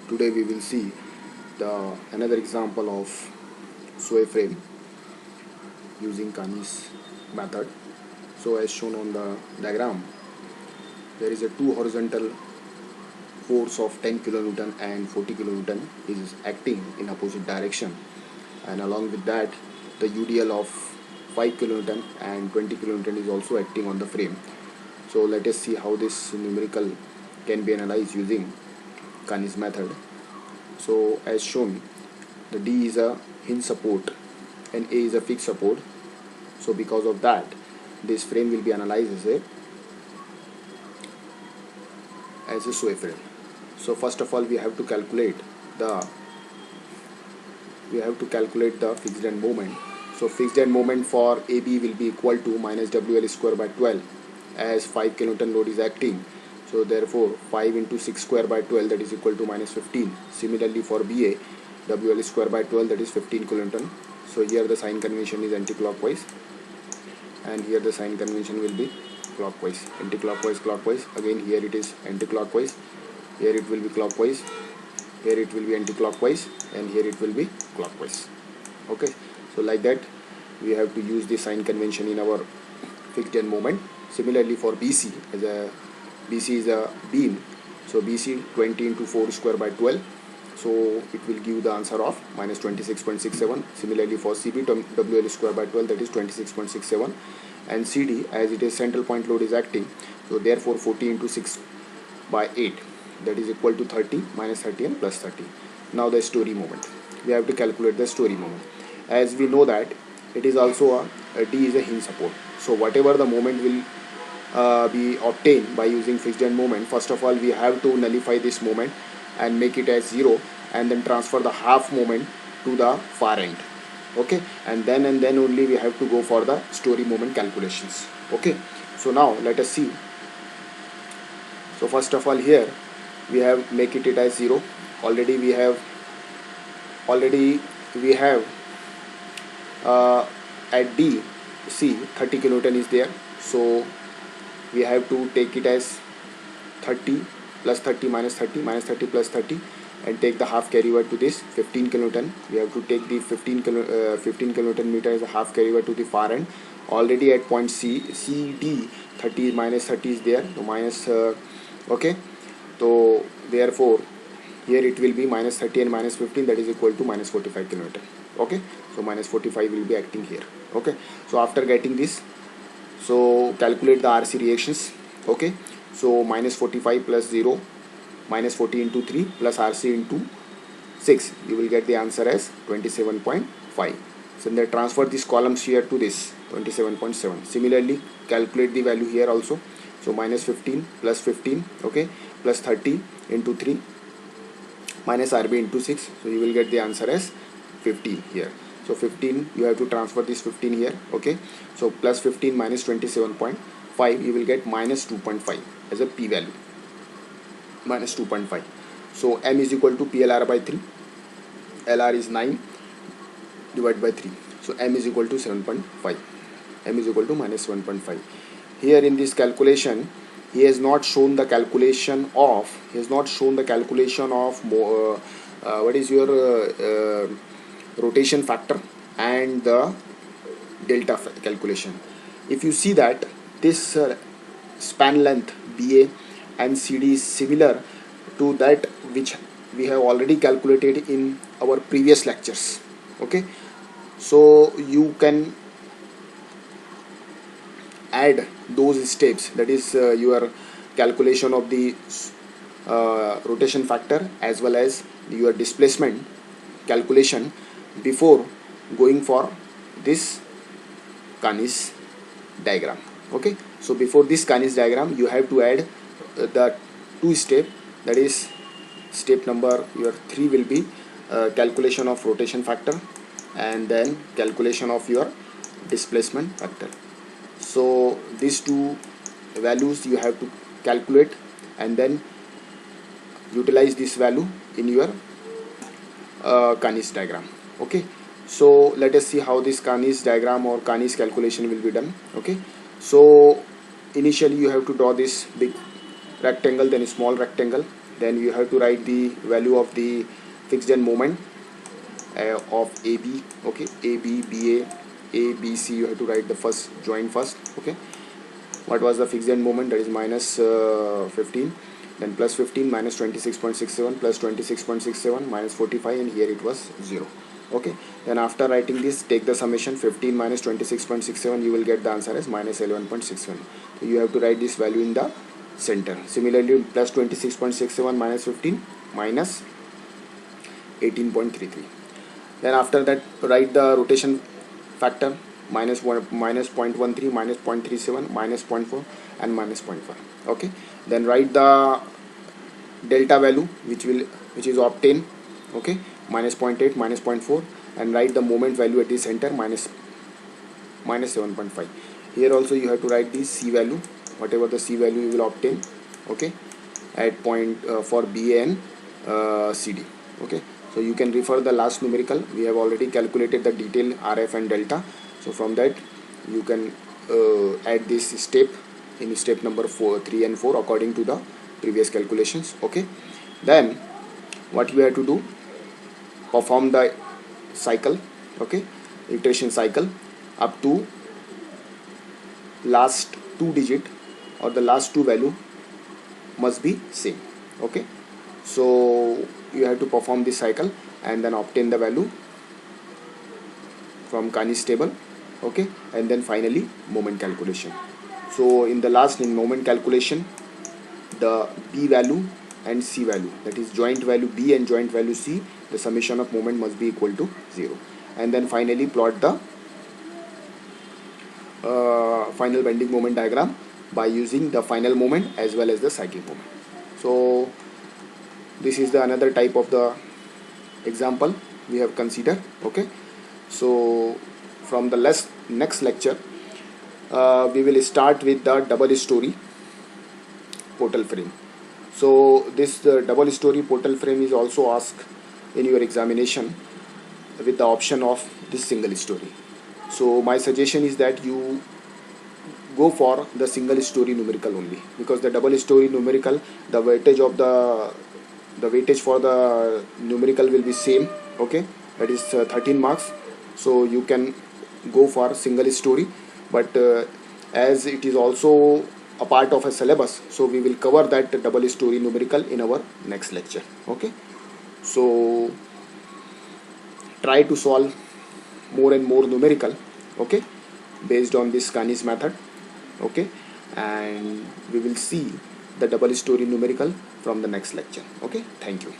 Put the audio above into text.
Today we will see another example of sway frame using Kani's method. So as shown on the diagram, there is a two horizontal force of 10 kilonewton and 40 kilonewton is acting in opposite direction, and along with that the UDL of 5 kilonewton and 20 kilonewton is also acting on the frame. So let us see how this numerical can be analyzed using Kani's method. So as shown, the D is a hinge support and A is a fixed support. So because of that, this frame will be analyzed as a sway frame. So first of all, we have to calculate the fixed end moment. So fixed end moment for AB will be equal to minus WL square by 12, as 5 kilonewton load is acting. So therefore 5 into 6 square by 12, that is equal to minus 15. Similarly for BA, WL square by 12, that is 15 kilonewton. So here the sign convention is anti-clockwise, and here the sign convention will be clockwise, anti-clockwise, clockwise. Again here it is anti-clockwise, here it will be clockwise, here it will be anti-clockwise, and here it will be clockwise. Okay, so like that we have to use the sign convention in our fixed end moment. Similarly for BC, as a BC is a beam, so BC 20 into 4 square by 12, so it will give the answer of minus 26.67. Similarly for CB, WL square by 12, that is 26.67, and CD, as it is central point load is acting, so therefore 40 into 6 by 8, that is equal to 30, minus 30 and plus 30. Now the story moment, we have to calculate the story moment. As we know that it is also a D is a hinge support, so whatever the moment will be obtained by using fixed end moment, first of all we have to nullify this moment and make it as 0, and then transfer the half moment to the far end. Okay, and then only we have to go for the story moment calculations. Okay, so now let us see. So first of all, here we have make it as 0. Already we have at D, see 30 kilonewton is there, so we have to take it as 30 plus 30 minus 30 minus 30 plus 30, and take the half carry over to this 15 kilonewton. We have to take the 15 kilonewton meter as a half carry over to the far end. Already at point CD, 30 minus 30 is there, so minus okay, so therefore here it will be minus 30 and minus 15, that is equal to minus 45 kilonewton. Okay, so minus 45 will be acting here. Okay, so after getting this, so calculate the RC reactions. Okay, so minus 45 plus 0, minus 40 into 3 plus RC into 6, you will get the answer as 27.5. So then transfer these columns here to this 27.7. Similarly calculate the value here also. So minus 15 plus 15, okay, plus 30 into 3 minus RB into 6, so you will get the answer as 15 here. So 15, you have to transfer this 15 here. Okay, so plus 15 minus 27.5, you will get minus 2.5 as a p value, minus 2.5. so M is equal to PLR by 3, LR is 9 divided by 3, so M is equal to 7.5, M is equal to minus 1.5. Here in this calculation, he has not shown the calculation of what is your rotation factor and the delta calculation. If you see that this span length BA and CD is similar to that which we have already calculated in our previous lectures. Okay, so you can add those steps, that is your calculation of the rotation factor as well as your displacement calculation before going for this Kani's diagram. Okay, so before this Kani's diagram, you have to add the two step, that is step number your 3 will be calculation of rotation factor and then calculation of your displacement factor. So these two values you have to calculate and then utilize this value in your Kani's diagram. Okay, so let us see how this Kani's diagram or Kani's calculation will be done. Okay, so initially you have to draw this big rectangle, then a small rectangle, Then you have to write the value of the fixed end moment of AB. Okay, AB, BA, A, B, C. You have to write the first join first. Okay, what was the fixed end moment? That is minus 15, then plus 15 minus 26.67 plus 26.67 minus 45, and here it was 0. Okay, then after writing this, take the summation 15 minus 26.67, you will get the answer as minus 11.61. So you have to write this value in the center. Similarly, plus 26.67 minus 15 minus 18.33. Then after that, write the rotation factor, minus 1, minus 0.13, minus 0.37, minus 0.4, and minus 0.5. Okay, then write the delta value which is obtained. Okay, minus 0.8, minus 0.4, and write the moment value at the center, minus 7.5. Here also you have to write the C value, whatever the C value you will obtain. Okay, at point for BA and CD. Okay, so you can refer the last numerical. We have already calculated the detail RF and delta. So from that you can add this step in step number 4, 3 and 4 according to the previous calculations. Okay, then what we have to do, perform the cycle. Okay, iteration cycle up to last 2 digit or the last 2 value must be same. Okay, so you have to perform this cycle and then obtain the value from Kani's table. Okay, and then finally moment calculation. So in the last, in moment calculation, the B value and C value, that is joint value B and joint value C, the summation of moment must be equal to 0. And then finally plot the final bending moment diagram by using the final moment as well as the cyclic moment. So this is the another type of the example we have considered. Okay, so from the next lecture we will start with the double story portal frame. So this double story portal frame is also asked in your examination with the option of this single story. So my suggestion is that you go for the single story numerical only, because the double story numerical, the weightage of the weightage for the numerical will be same. Okay, that is 13 marks. So you can go for single story, but as it is also a part of a syllabus, so we will cover that double story numerical in our next lecture. Okay, so try to solve more and more numerical, okay, based on this Kani's method. Okay, and we will see the double story numerical from the next lecture. Okay, thank you.